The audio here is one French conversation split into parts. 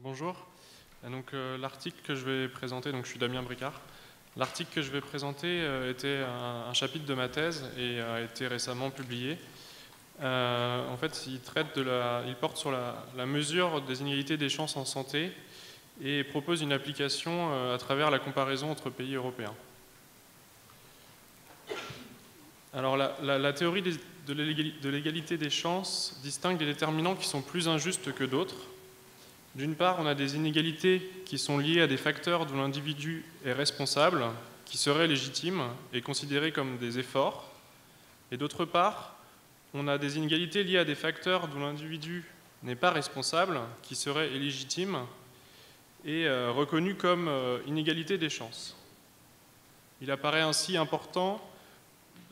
Bonjour. L'article que je vais présenter, je suis Damien Bricard. L'article que je vais présenter était un chapitre de ma thèse et a été récemment publié. En fait, il porte sur la mesure des inégalités des chances en santé et propose une application à travers la comparaison entre pays européens. Alors, la théorie de l'égalité des chances distingue des déterminants qui sont plus injustes que d'autres. D'une part, on a des inégalités qui sont liées à des facteurs dont l'individu est responsable, qui seraient légitimes et considérés comme des efforts. Et d'autre part, on a des inégalités liées à des facteurs dont l'individu n'est pas responsable, qui seraient illégitimes et reconnus comme inégalité des chances. Il apparaît ainsi important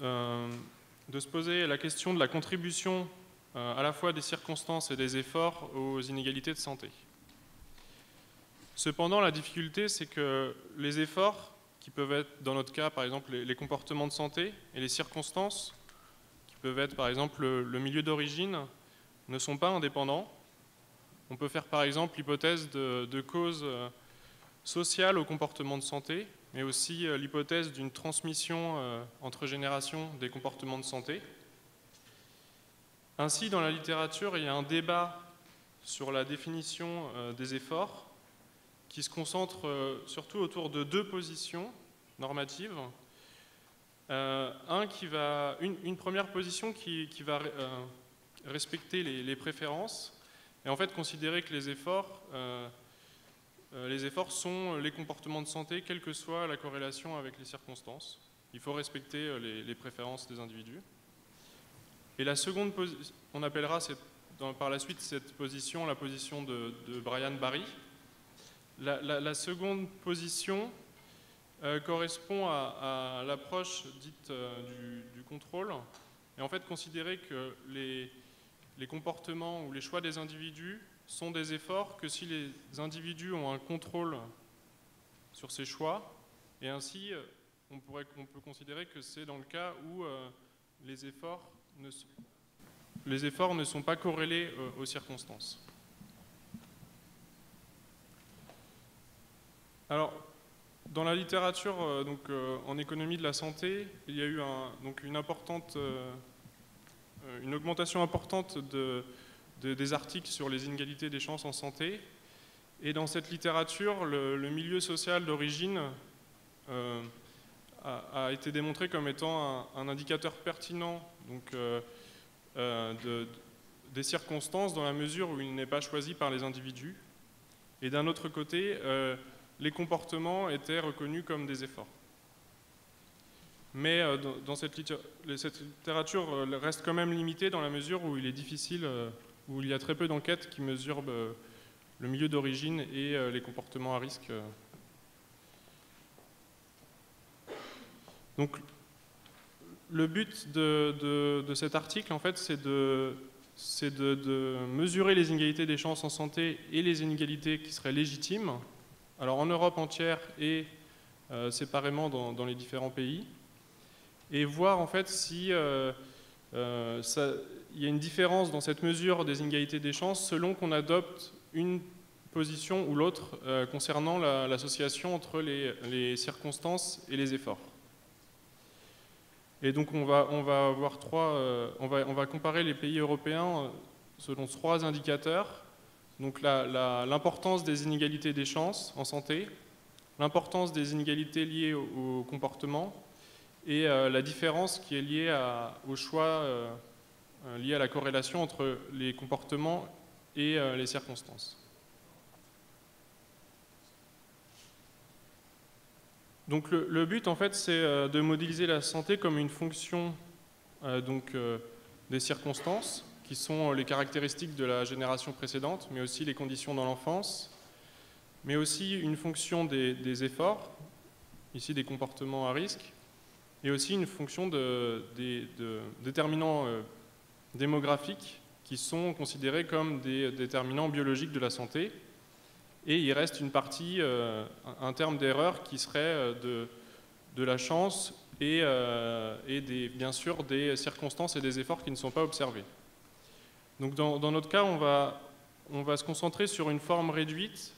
de se poser la question de la contribution à la fois des circonstances et des efforts aux inégalités de santé. Cependant, la difficulté, c'est que les efforts, qui peuvent être, dans notre cas, par exemple, les comportements de santé, et les circonstances, qui peuvent être, par exemple, le milieu d'origine, ne sont pas indépendants. On peut faire, par exemple, l'hypothèse de causes sociales au comportement de santé, mais aussi l'hypothèse d'une transmission entre générations des comportements de santé. Ainsi, dans la littérature, il y a un débat sur la définition des efforts qui se concentre surtout autour de deux positions normatives. Une première position qui va respecter les préférences et en fait considérer que les efforts sont les comportements de santé, quelle que soit la corrélation avec les circonstances. Il faut respecter les préférences des individus. Et la seconde position, on appellera par la suite cette position la position de Brian Barry. La seconde position correspond à l'approche dite du contrôle, et en fait considérer que les comportements ou les choix des individus sont des efforts que si les individus ont un contrôle sur ces choix, et ainsi on peut considérer que c'est dans le cas où les efforts ne sont pas corrélés aux circonstances. Alors, dans la littérature en économie de la santé, il y a eu une augmentation importante des articles sur les inégalités des chances en santé. Et dans cette littérature, le milieu social d'origine a été démontré comme étant un indicateur pertinent des circonstances dans la mesure où il n'est pas choisi par les individus. Et d'un autre côté, les comportements étaient reconnus comme des efforts. Mais cette littérature reste quand même limitée dans la mesure où il est difficile, où il y a très peu d'enquêtes qui mesurent le milieu d'origine et les comportements à risque. Donc, le but de cet article, en fait, c'est de mesurer les inégalités des chances en santé et les inégalités qui seraient légitimes, alors en Europe entière et séparément dans les différents pays, et voir en fait si il y a une différence dans cette mesure des inégalités des chances selon qu'on adopte une position ou l'autre concernant l'association entre les circonstances et les efforts. Et donc on va comparer les pays européens selon 3 indicateurs. Donc l'importance des inégalités des chances en santé, l'importance des inégalités liées au comportement et la différence qui est liée au choix lié à la corrélation entre les comportements et les circonstances. Donc le but en fait c'est de modéliser la santé comme une fonction des circonstances, qui sont les caractéristiques de la génération précédente, mais aussi les conditions dans l'enfance, mais aussi une fonction des efforts, ici des comportements à risque, et aussi une fonction des déterminants démographiques qui sont considérés comme des déterminants biologiques de la santé. Et il reste une partie, un terme d'erreur qui serait de la chance et bien sûr des circonstances et des efforts qui ne sont pas observés. Donc dans notre cas, on on va se concentrer sur une forme réduite,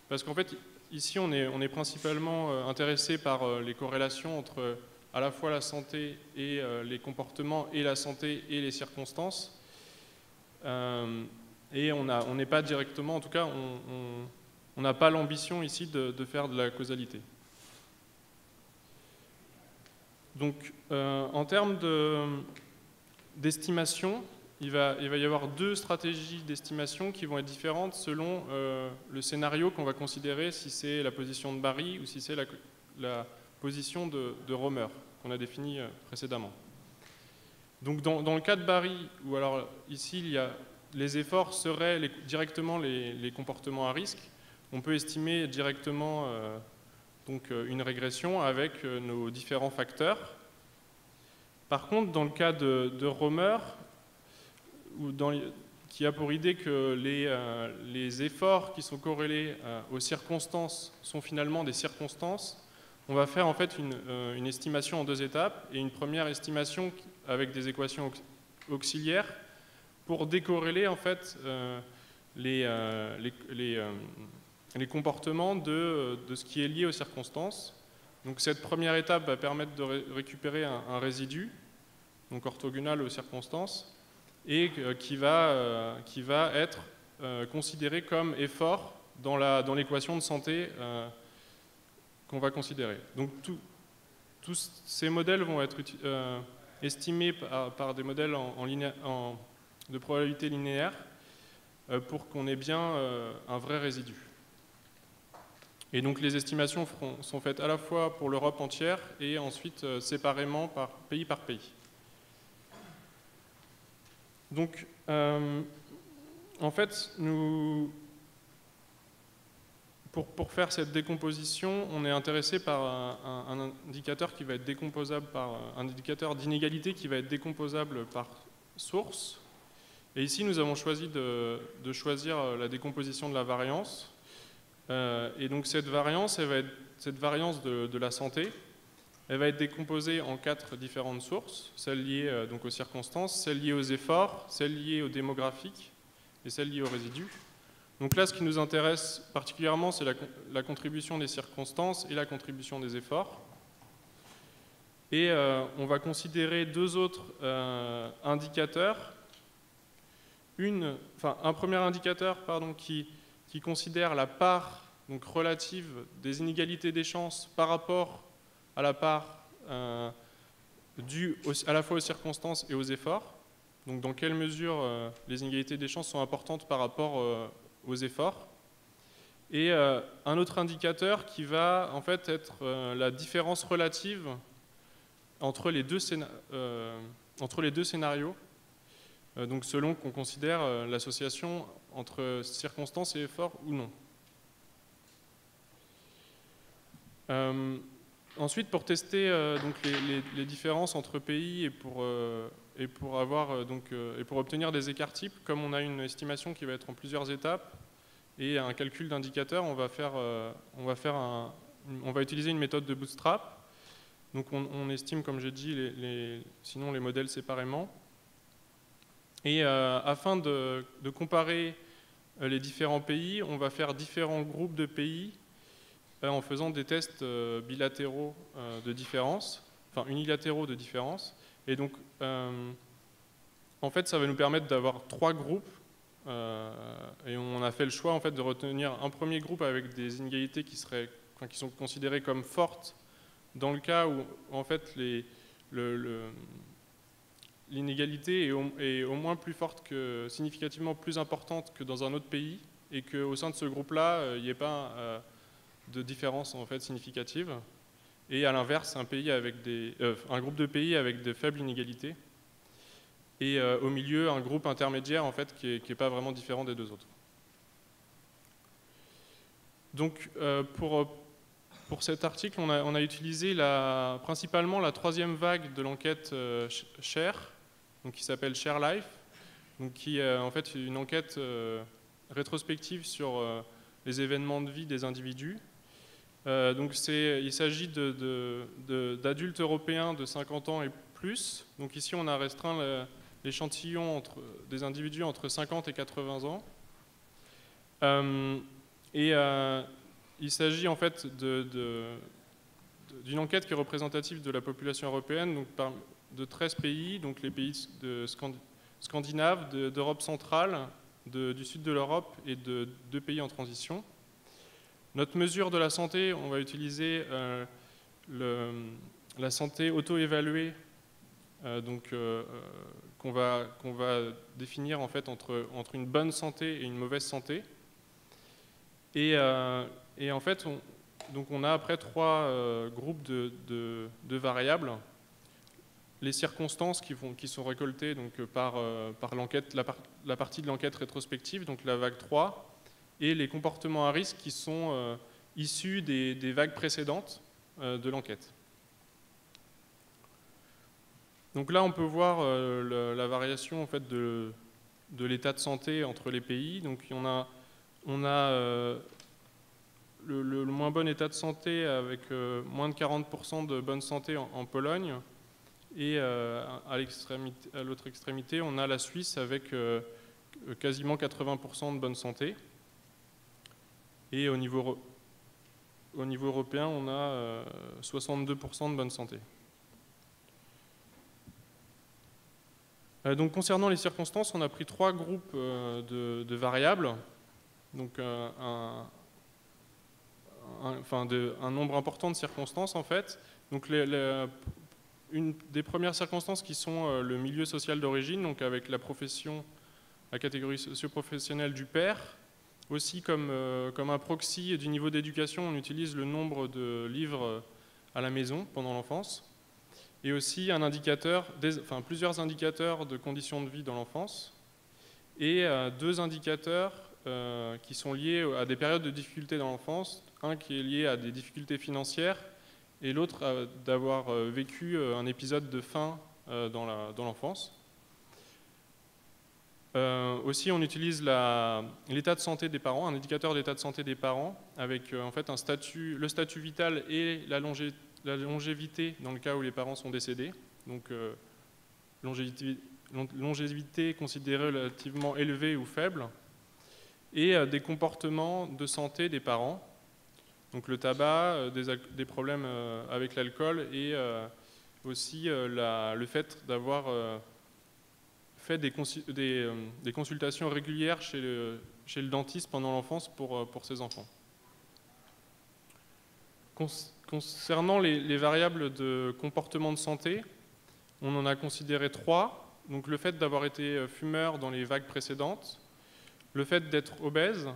parce qu'en fait, ici, on est principalement intéressé par les corrélations entre à la fois la santé et les comportements, et la santé et les circonstances. Et on n'est pas directement, en tout cas, on n'a pas l'ambition ici de faire de la causalité. Donc, en termes d'estimation, il va y avoir deux stratégies d'estimation qui vont être différentes selon le scénario qu'on va considérer, si c'est la position de Barry ou si c'est la position de Romer, qu'on a définie précédemment. Donc dans le cas de Barry, où alors ici les efforts seraient directement les comportements à risque, on peut estimer directement donc une régression avec nos différents facteurs. Par contre, dans le cas de Romer, qui a pour idée que les efforts qui sont corrélés aux circonstances sont finalement des circonstances, on va faire en fait une estimation en deux étapes, et une première estimation avec des équations auxiliaires pour décorréler en fait les comportements de ce qui est lié aux circonstances. Donc cette première étape va permettre de récupérer un résidu, donc orthogonal aux circonstances, et qui va être considéré comme effort dans l'équation de santé qu'on va considérer. Donc tous ces modèles vont être estimés par des modèles de probabilité linéaire pour qu'on ait bien un vrai résidu. Et donc les estimations sont faites à la fois pour l'Europe entière et ensuite séparément par pays. Donc, en fait, pour faire cette décomposition, on est intéressé par un indicateur qui va être décomposable par un indicateur d'inégalité qui va être décomposable par source. Et ici, nous avons choisi de choisir la décomposition de la variance. Et donc cette variance, cette variance de la santé, elle va être décomposée en 4 différentes sources, celles liées donc aux circonstances, celles liées aux efforts, celles liées au démographique et celles liées aux résidus. Donc là, ce qui nous intéresse particulièrement, c'est la contribution des circonstances et la contribution des efforts. Et on va considérer deux autres indicateurs. Un premier indicateur qui considère la part donc, relative des inégalités des chances par rapport à la part due à la fois aux circonstances et aux efforts. Donc dans quelle mesure les inégalités des chances sont importantes par rapport aux efforts. Et un autre indicateur qui va en fait être la différence relative entre les deux scénarios, donc selon qu'on considère l'association entre circonstances et efforts ou non. Ensuite, pour tester donc les différences entre pays et pour obtenir des écarts types, comme on a une estimation qui va être en plusieurs étapes et un calcul d'indicateurs, on va utiliser une méthode de bootstrap. Donc on estime, comme j'ai dit, sinon les modèles séparément. Et afin de comparer les différents pays, on va faire différents groupes de pays en faisant des tests bilatéraux de différence, enfin unilatéraux de différence. Et donc, en fait, ça va nous permettre d'avoir 3 groupes. Et on a fait le choix en fait, de retenir un premier groupe avec des inégalités qui sont considérées comme fortes dans le cas où en fait, l'inégalité est au moins plus forte significativement plus importante que dans un autre pays, et qu'au sein de ce groupe-là, il n'y ait pas de différence en fait, significative. Et à l'inverse, un groupe de pays avec de faibles inégalités. Et au milieu, un groupe intermédiaire en fait, qui n'est pas vraiment différent des deux autres. Donc, pour cet article, on a utilisé principalement la 3e vague de l'enquête SHARE, donc qui s'appelle SHARE Life, donc qui est en fait une enquête rétrospective sur les événements de vie des individus. Donc il s'agit d'adultes européens de 50 ans et plus. Donc ici, on a restreint l'échantillon des individus entre 50 et 80 ans. Il s'agit en fait d'une enquête qui est représentative de la population européenne, donc de 13 pays, donc les pays scandinaves, d'Europe centrale, du sud de l'Europe et de 2 pays en transition. Notre mesure de la santé, on va utiliser la santé auto-évaluée, qu'on va définir en fait entre une bonne santé et une mauvaise santé. Et en fait, on a après 3 groupes de variables. Les circonstances qui sont récoltées donc, par l'enquête, la partie de l'enquête rétrospective, donc la vague 3, et les comportements à risque qui sont issus des vagues précédentes de l'enquête. Donc là, on peut voir la variation en fait, de l'état de santé entre les pays. Donc on a le moins bon état de santé avec moins de 40% de bonne santé en Pologne. Et à l'autre extrémité, on a la Suisse avec quasiment 80% de bonne santé. Et au niveau européen, on a 62% de bonne santé. Donc, concernant les circonstances, on a pris 3 groupes de variables. Donc, un nombre important de circonstances, en fait. Donc, une des premières circonstances qui sont le milieu social d'origine, donc avec la profession, la catégorie socio-professionnelle du père. Aussi, comme un proxy du niveau d'éducation, on utilise le nombre de livres à la maison pendant l'enfance. Et aussi un indicateur, plusieurs indicateurs de conditions de vie dans l'enfance. Et 2 indicateurs qui sont liés à des périodes de difficultés dans l'enfance. Un qui est lié à des difficultés financières et l'autre d'avoir vécu un épisode de faim dans l'enfance. Aussi, on utilise l'état de santé des parents, un indicateur d'état de santé des parents, avec en fait le statut vital et la longévité dans le cas où les parents sont décédés. Donc, longévité considérée relativement élevée ou faible, et des comportements de santé des parents. Donc le tabac, des problèmes avec l'alcool et aussi le fait d'avoir fait des consultations régulières chez le dentiste pendant l'enfance pour ces enfants. Concernant les variables de comportement de santé, on en a considéré 3. Donc le fait d'avoir été fumeur dans les vagues précédentes, le fait d'être obèse.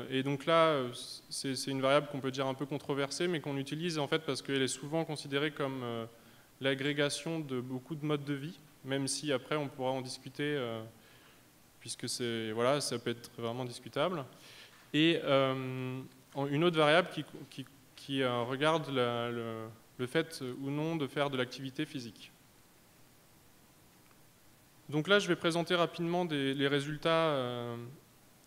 Et donc là, c'est une variable qu'on peut dire un peu controversée, mais qu'on utilise en fait parce qu'elle est souvent considérée comme l'agrégation de beaucoup de modes de vie, même si après on pourra en discuter, puisque ça peut être vraiment discutable. Et une autre variable qui regarde le fait ou non de faire de l'activité physique. Donc là, je vais présenter rapidement les résultats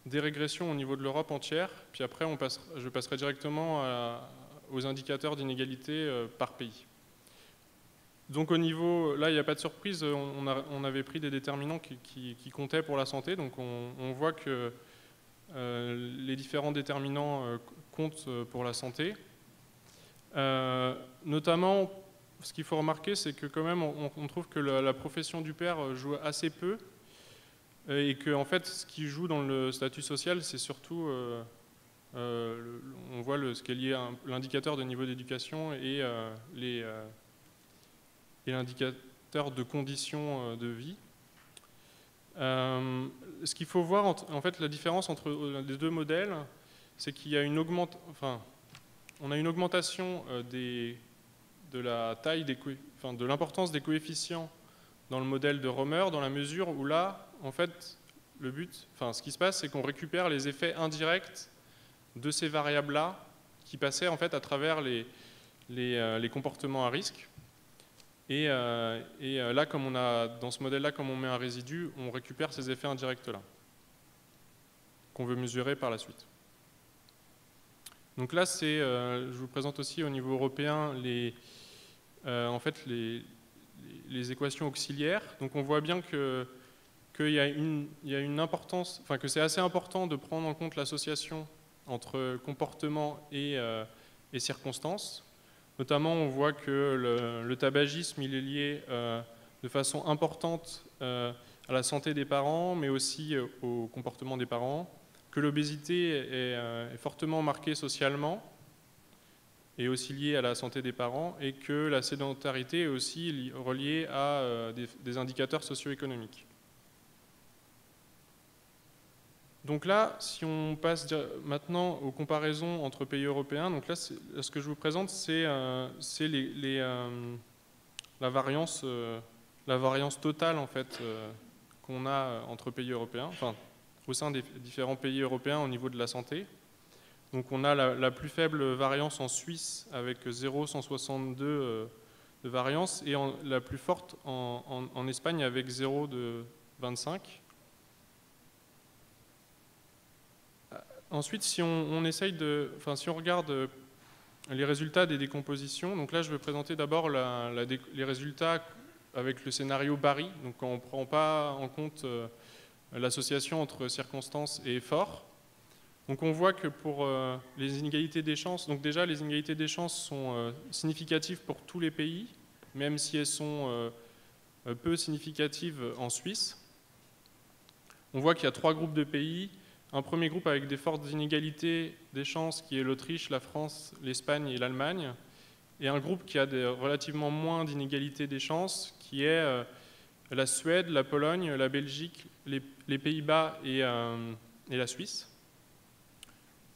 des régressions au niveau de l'Europe entière, puis après je passerai directement aux indicateurs d'inégalité par pays. Donc au niveau, là il n'y a pas de surprise, on avait pris des déterminants qui comptaient pour la santé, donc on voit que les différents déterminants comptent pour la santé. Notamment, ce qu'il faut remarquer, c'est que quand même on trouve que la profession du père joue assez peu, et que en fait ce qui joue dans le statut social, c'est surtout on voit ce qui est lié à l'indicateur de niveau d'éducation et l'indicateur de conditions de vie. Ce qu'il faut voir, en fait, la différence entre les 2 modèles, c'est qu'il y a on a une augmentation de la taille de l'importance des coefficients dans le modèle de Romer, dans la mesure où là, en fait, ce qui se passe, c'est qu'on récupère les effets indirects de ces variables-là qui passaient en fait à travers les comportements à risque. Et là, dans ce modèle-là, comme on met un résidu, on récupère ces effets indirects-là qu'on veut mesurer par la suite. Donc là, je vous présente aussi au niveau européen les équations auxiliaires. Donc on voit bien que qu'il y a une importance, enfin que c'est assez important de prendre en compte l'association entre comportement et circonstances. Notamment, on voit que le tabagisme il est lié de façon importante à la santé des parents, mais aussi au comportement des parents, que l'obésité est fortement marquée socialement et aussi liée à la santé des parents, et que la sédentarité est aussi reliée à des indicateurs socio-économiques. Donc là, si on passe maintenant aux comparaisons entre pays européens, donc là, ce que je vous présente, c'est la variance totale en fait qu'on a entre pays européens, enfin au sein des différents pays européens au niveau de la santé. Donc on a la plus faible variance en Suisse avec 0,162 de variance, et la plus forte en Espagne avec 0,25. Ensuite, si on regarde les résultats des décompositions, donc là je vais présenter d'abord les résultats avec le scénario Barry, donc quand on ne prend pas en compte l'association entre circonstances et effort. Donc on voit que pour les inégalités des chances, donc déjà les inégalités des chances sont significatives pour tous les pays, même si elles sont peu significatives en Suisse. On voit qu'il y a 3 groupes de pays. Un premier groupe avec des fortes inégalités des chances qui est l'Autriche, la France, l'Espagne et l'Allemagne, et un groupe qui a relativement moins d'inégalités des chances qui est la Suède, la Pologne, la Belgique, les Pays-Bas et la Suisse.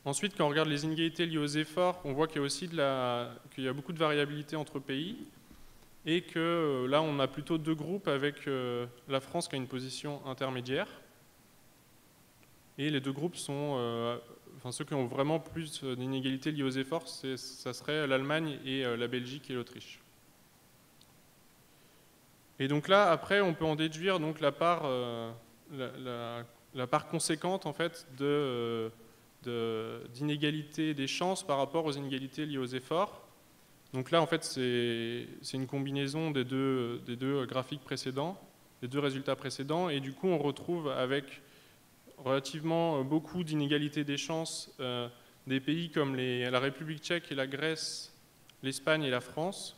Ensuite, quand on regarde les inégalités liées aux efforts, on voit qu'il y a aussi qu'il y a beaucoup de variabilité entre pays, et que là on a plutôt 2 groupes avec la France qui a une position intermédiaire. Et les 2 groupes sont, ceux qui ont vraiment plus d'inégalités liées aux efforts, ça serait l'Allemagne et la Belgique et l'Autriche. Et donc là, après, on peut en déduire donc la part conséquente en fait d'inégalité des chances par rapport aux inégalités liées aux efforts. Donc là, en fait, c'est une combinaison des deux graphiques précédents, des 2 résultats précédents, et du coup, on retrouve avec relativement beaucoup d'inégalités des chances des pays comme la République tchèque et la Grèce, l'Espagne et la France,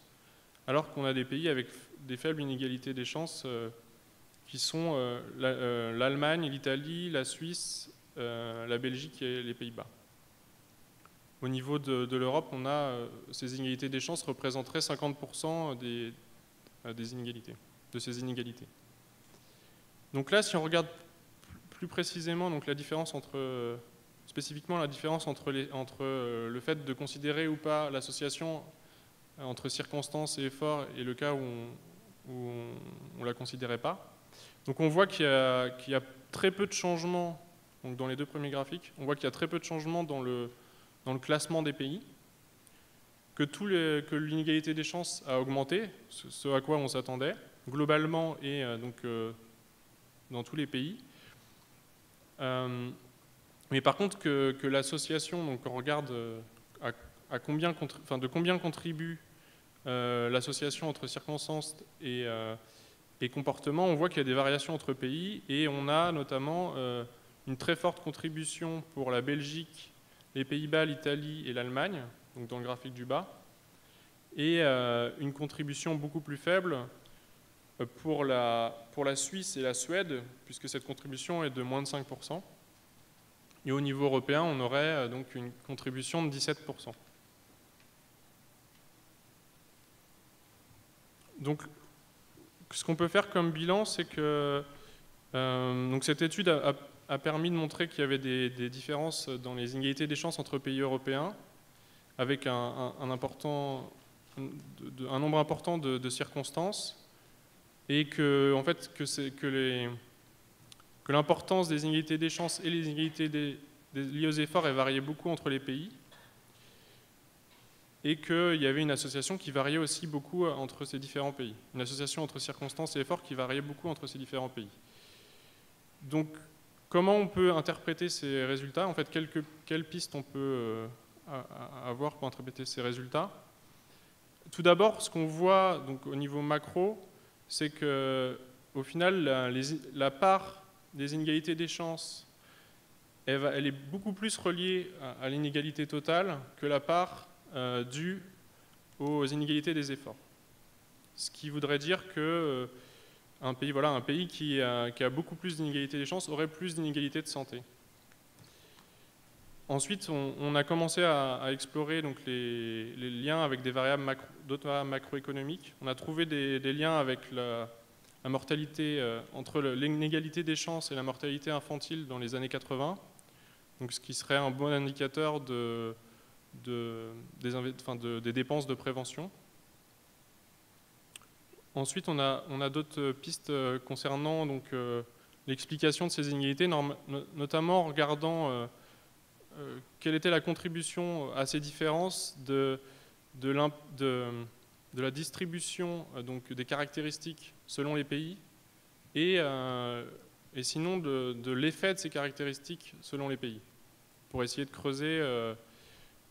alors qu'on a des pays avec des faibles inégalités des chances qui sont l'Allemagne, l'Italie, la Suisse, la Belgique et les Pays-Bas. Au niveau de l'Europe, on a ces inégalités des chances représenteraient 50% des inégalités, de ces inégalités. Donc là, si on regarde plus précisément, donc spécifiquement la différence entre le fait de considérer ou pas l'association entre circonstances et efforts et le cas où on ne la considérait pas. Donc on voit qu'il y a très peu de changements, donc dans les 2 premiers graphiques, on voit qu'il y a très peu de changements dans le classement des pays, que l'inégalité des chances a augmenté, ce à quoi on s'attendait, globalement et dans tous les pays. Mais par contre que l'association, donc on regarde de combien contribue l'association entre circonstances et comportement, on voit qu'il y a des variations entre pays, et on a notamment une très forte contribution pour la Belgique, les Pays-Bas, l'Italie et l'Allemagne, donc dans le graphique du bas, et une contribution beaucoup plus faible pour la Suisse et la Suède, puisque cette contribution est de moins de 5%. Et au niveau européen, on aurait donc une contribution de 17%. Donc, ce qu'on peut faire comme bilan, c'est que donc cette étude a permis de montrer qu'il y avait des différences dans les inégalités des chances entre pays européens, avec un nombre important de circonstances, et que, en fait, que l'importance des inégalités des chances et les inégalités liées aux efforts ait varié beaucoup entre les pays, et qu'il y avait une association qui variait aussi beaucoup entre ces différents pays. Une association entre circonstances et efforts qui variait beaucoup entre ces différents pays. Donc, comment on peut interpréter ces résultats? En fait, quelles pistes on peut avoir pour interpréter ces résultats? Tout d'abord, ce qu'on voit donc, au niveau macro, c'est que au final, la part des inégalités des chances, elle est beaucoup plus reliée à l'inégalité totale que la part due aux inégalités des efforts. Ce qui voudrait dire que un pays qui a beaucoup plus d'inégalités des chances aurait plus d'inégalités de santé. Ensuite, on a commencé à explorer donc, les liens avec des variables d'autres variables macroéconomiques. On a trouvé des liens avec la mortalité, entre l'inégalité des chances et la mortalité infantile dans les années 80, donc, ce qui serait un bon indicateur des dépenses de prévention. Ensuite, on a d'autres pistes concernant l'explication de ces inégalités, notamment en regardant quelle était la contribution à ces différences de la distribution donc, des caractéristiques selon les pays et sinon de l'effet de ces caractéristiques selon les pays, pour essayer de creuser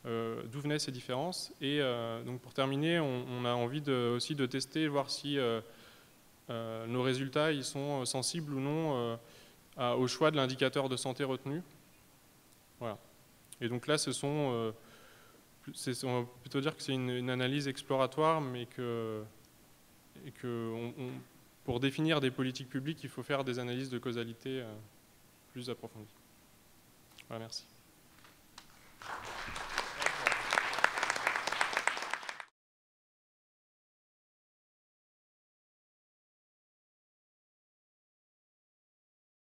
d'où venaient ces différences. Et donc pour terminer, on a envie aussi de tester, voir si nos résultats ils sont sensibles ou non au choix de l'indicateur de santé retenu. Voilà. Et donc là, on va plutôt dire que c'est une analyse exploratoire, mais pour définir des politiques publiques, il faut faire des analyses de causalité plus approfondies. Voilà, merci.